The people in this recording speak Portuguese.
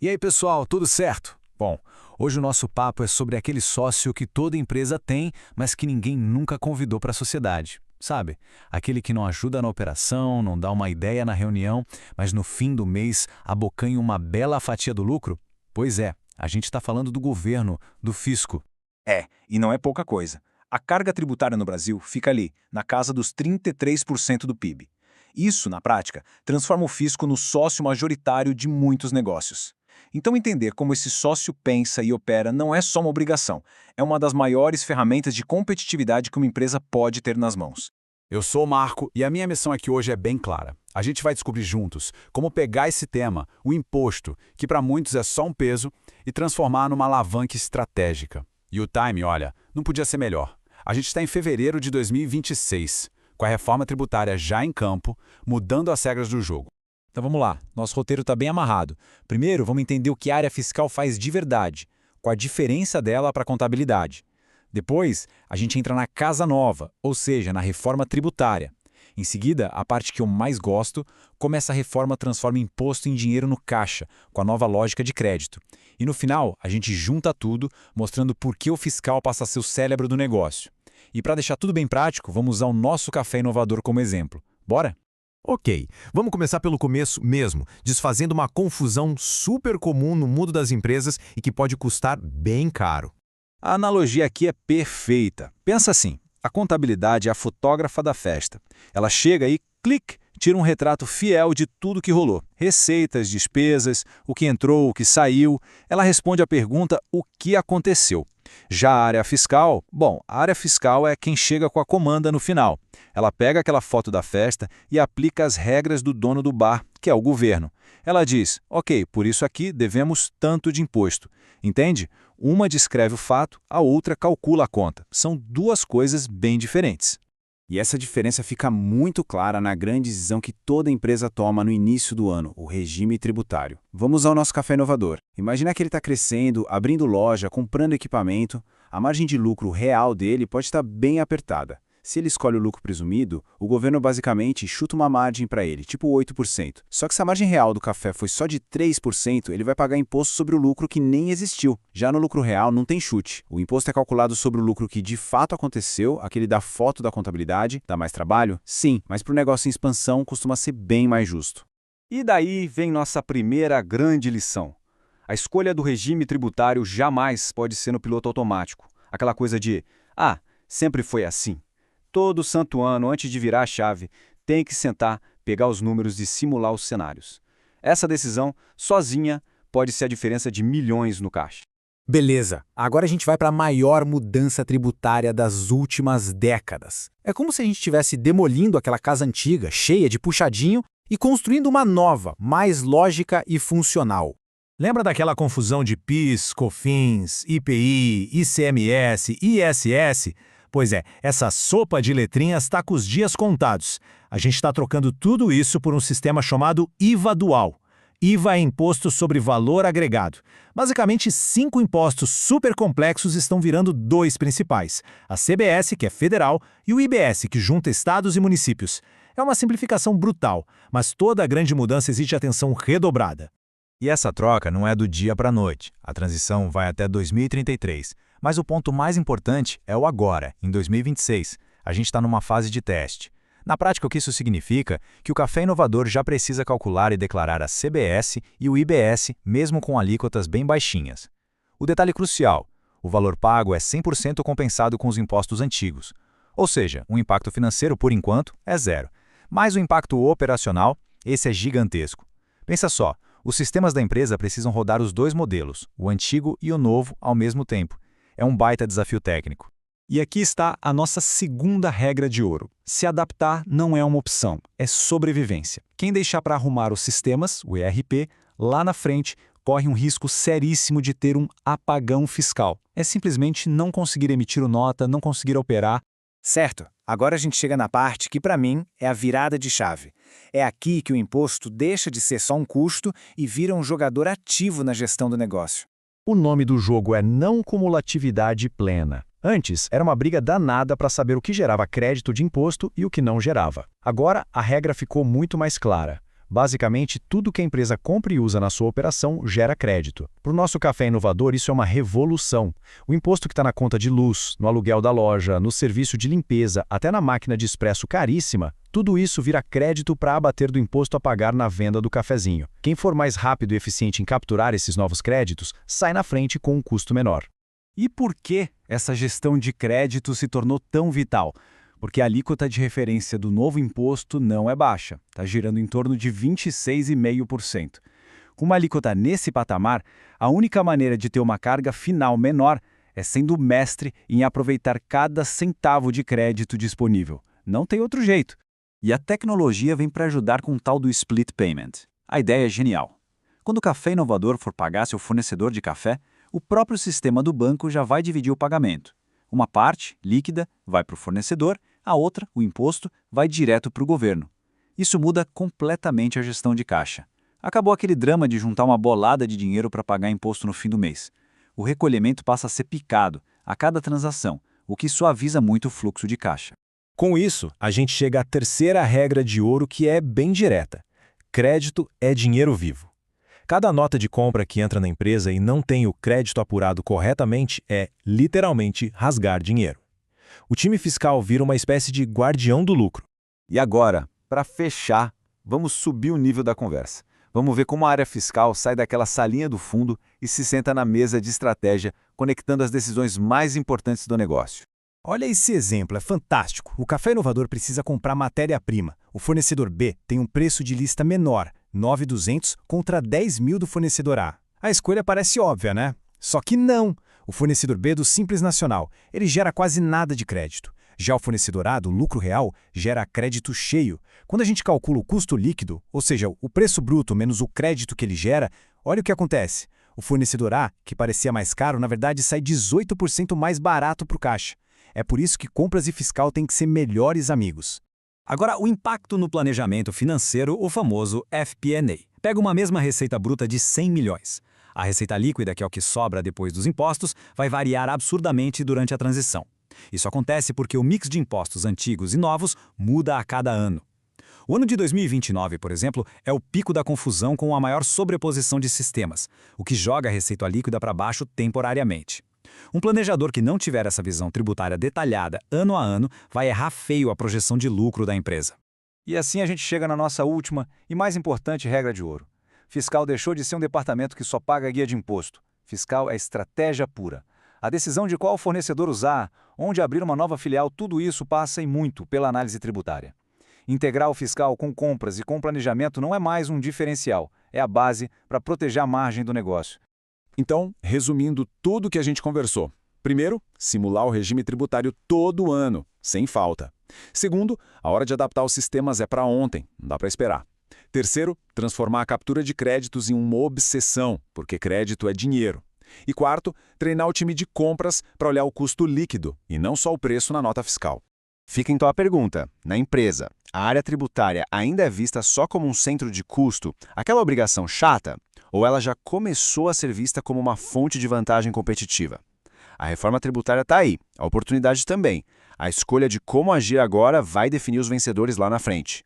E aí, pessoal, tudo certo? Bom, hoje o nosso papo é sobre aquele sócio que toda empresa tem, mas que ninguém nunca convidou para a sociedade. Sabe? Aquele que não ajuda na operação, não dá uma ideia na reunião, mas no fim do mês abocanha uma bela fatia do lucro? Pois é, a gente está falando do governo, do fisco. E não é pouca coisa. A carga tributária no Brasil fica ali, na casa dos 33% do PIB. Isso, na prática, transforma o fisco no sócio majoritário de muitos negócios. Então, entender como esse sócio pensa e opera não é só uma obrigação, é uma das maiores ferramentas de competitividade que uma empresa pode ter nas mãos. Eu sou o Marco e a minha missão aqui hoje é bem clara. A gente vai descobrir juntos como pegar esse tema, o imposto, que para muitos é só um peso, e transformar numa alavanca estratégica. E o time, olha, não podia ser melhor. A gente está em fevereiro de 2026, com a reforma tributária já em campo, mudando as regras do jogo. Então vamos lá, nosso roteiro está bem amarrado. Primeiro, vamos entender o que a área fiscal faz de verdade, qual a diferença dela para a contabilidade. Depois, a gente entra na casa nova, ou seja, na reforma tributária. Em seguida, a parte que eu mais gosto, como essa reforma transforma imposto em dinheiro no caixa, com a nova lógica de crédito. E no final, a gente junta tudo, mostrando por que o fiscal passa a ser o cérebro do negócio. E para deixar tudo bem prático, vamos usar o nosso café inovador como exemplo. Bora? Ok, vamos começar pelo começo mesmo, desfazendo uma confusão super comum no mundo das empresas e que pode custar bem caro. A analogia aqui é perfeita. Pensa assim, a contabilidade é a fotógrafa da festa. Ela chega e, clique, tira um retrato fiel de tudo que rolou. Receitas, despesas, o que entrou, o que saiu. Ela responde à pergunta o que aconteceu. Já a área fiscal, a área fiscal é quem chega com a comanda no final. Ela pega aquela foto da festa e aplica as regras do dono do bar, que é o governo. Ela diz, ok, por isso aqui devemos tanto de imposto. Entende? Uma descreve o fato, a outra calcula a conta. São duas coisas bem diferentes. E essa diferença fica muito clara na grande decisão que toda empresa toma no início do ano, o regime tributário. Vamos ao nosso café inovador. Imagina que ele está crescendo, abrindo loja, comprando equipamento. A margem de lucro real dele pode estar bem apertada. Se ele escolhe o lucro presumido, o governo basicamente chuta uma margem para ele, tipo 8%. Só que se a margem real do café foi só de 3%, ele vai pagar imposto sobre o lucro que nem existiu. Já no lucro real não tem chute. O imposto é calculado sobre o lucro que de fato aconteceu, aquele da foto da contabilidade. Dá mais trabalho? Sim, mas para o negócio em expansão costuma ser bem mais justo. E daí vem nossa primeira grande lição. A escolha do regime tributário jamais pode ser no piloto automático. Aquela coisa de, sempre foi assim. Todo santo ano, antes de virar a chave, tem que sentar, pegar os números e simular os cenários. Essa decisão, sozinha, pode ser a diferença de milhões no caixa. Beleza, agora a gente vai para a maior mudança tributária das últimas décadas. É como se a gente estivesse demolindo aquela casa antiga, cheia de puxadinho, e construindo uma nova, mais lógica e funcional. Lembra daquela confusão de PIS, COFINS, IPI, ICMS, ISS? Pois é, essa sopa de letrinhas está com os dias contados. A gente está trocando tudo isso por um sistema chamado IVA dual. IVA é Imposto sobre Valor Agregado. Basicamente, 5 impostos super complexos estão virando 2 principais. A CBS, que é federal, e o IBS, que junta estados e municípios. É uma simplificação brutal, mas toda a grande mudança exige atenção redobrada. E essa troca não é do dia para a noite. A transição vai até 2033. Mas o ponto mais importante é o agora, em 2026. A gente está numa fase de teste. Na prática, o que isso significa é que o café inovador já precisa calcular e declarar a CBS e o IBS, mesmo com alíquotas bem baixinhas. O detalhe crucial, o valor pago é 100% compensado com os impostos antigos. Ou seja, o impacto financeiro, por enquanto, é zero. Mas o impacto operacional, esse é gigantesco. Pensa só, os sistemas da empresa precisam rodar os 2 modelos, o antigo e o novo, ao mesmo tempo. É um baita desafio técnico. E aqui está a nossa segunda regra de ouro. Se adaptar não é uma opção, é sobrevivência. Quem deixar para arrumar os sistemas, o ERP, lá na frente, corre um risco seríssimo de ter um apagão fiscal. É simplesmente não conseguir emitir o nota, não conseguir operar. Certo, agora a gente chega na parte que para mim é a virada de chave. É aqui que o imposto deixa de ser só um custo e vira um jogador ativo na gestão do negócio. O nome do jogo é não cumulatividade plena. Antes, era uma briga danada para saber o que gerava crédito de imposto e o que não gerava. Agora, a regra ficou muito mais clara. Basicamente, tudo que a empresa compra e usa na sua operação gera crédito. Para o nosso café inovador, isso é uma revolução. O imposto que está na conta de luz, no aluguel da loja, no serviço de limpeza, até na máquina de expresso caríssima, tudo isso vira crédito para abater do imposto a pagar na venda do cafezinho. Quem for mais rápido e eficiente em capturar esses novos créditos, sai na frente com um custo menor. E por que essa gestão de crédito se tornou tão vital? Porque a alíquota de referência do novo imposto não é baixa, está girando em torno de 26,5%. Com uma alíquota nesse patamar, a única maneira de ter uma carga final menor é sendo mestre em aproveitar cada centavo de crédito disponível. Não tem outro jeito. E a tecnologia vem para ajudar com o tal do split payment. A ideia é genial. Quando o Café Inovador for pagar seu fornecedor de café, o próprio sistema do banco já vai dividir o pagamento. Uma parte, líquida, vai para o fornecedor, a outra, o imposto, vai direto para o governo. Isso muda completamente a gestão de caixa. Acabou aquele drama de juntar uma bolada de dinheiro para pagar imposto no fim do mês. O recolhimento passa a ser picado a cada transação, o que suaviza muito o fluxo de caixa. Com isso, a gente chega à terceira regra de ouro, que é bem direta. Crédito é dinheiro vivo. Cada nota de compra que entra na empresa e não tem o crédito apurado corretamente é, literalmente, rasgar dinheiro. O time fiscal vira uma espécie de guardião do lucro. E agora, para fechar, vamos subir o nível da conversa. Vamos ver como a área fiscal sai daquela salinha do fundo e se senta na mesa de estratégia, conectando as decisões mais importantes do negócio. Olha esse exemplo, é fantástico. O Café Inovador precisa comprar matéria-prima. O fornecedor B tem um preço de lista menor, 9.200 contra 10.000 do fornecedor A. A escolha parece óbvia, né? Só que não! O fornecedor B do Simples Nacional, ele gera quase nada de crédito. Já o fornecedor A do lucro real gera crédito cheio. Quando a gente calcula o custo líquido, ou seja, o preço bruto menos o crédito que ele gera, olha o que acontece. O fornecedor A, que parecia mais caro, na verdade sai 18% mais barato para o caixa. É por isso que compras e fiscal têm que ser melhores amigos. Agora, o impacto no planejamento financeiro, o famoso FP&A. Pega uma mesma receita bruta de 100 milhões. A receita líquida, que é o que sobra depois dos impostos, vai variar absurdamente durante a transição. Isso acontece porque o mix de impostos antigos e novos muda a cada ano. O ano de 2029, por exemplo, é o pico da confusão com a maior sobreposição de sistemas, o que joga a receita líquida para baixo temporariamente. Um planejador que não tiver essa visão tributária detalhada ano a ano vai errar feio a projeção de lucro da empresa. E assim a gente chega na nossa última e mais importante regra de ouro. Fiscal deixou de ser um departamento que só paga guia de imposto. Fiscal é estratégia pura. A decisão de qual fornecedor usar, onde abrir uma nova filial, tudo isso passa e muito pela análise tributária. Integrar o fiscal com compras e com planejamento não é mais um diferencial, é a base para proteger a margem do negócio. Então, resumindo tudo o que a gente conversou. Primeiro, simular o regime tributário todo ano, sem falta. Segundo, a hora de adaptar os sistemas é para ontem, não dá para esperar. Terceiro, transformar a captura de créditos em uma obsessão, porque crédito é dinheiro. E quarto, treinar o time de compras para olhar o custo líquido e não só o preço na nota fiscal. Fica então a pergunta: na empresa, a área tributária ainda é vista só como um centro de custo, aquela obrigação chata? Ou ela já começou a ser vista como uma fonte de vantagem competitiva? A reforma tributária está aí, a oportunidade também. A escolha de como agir agora vai definir os vencedores lá na frente.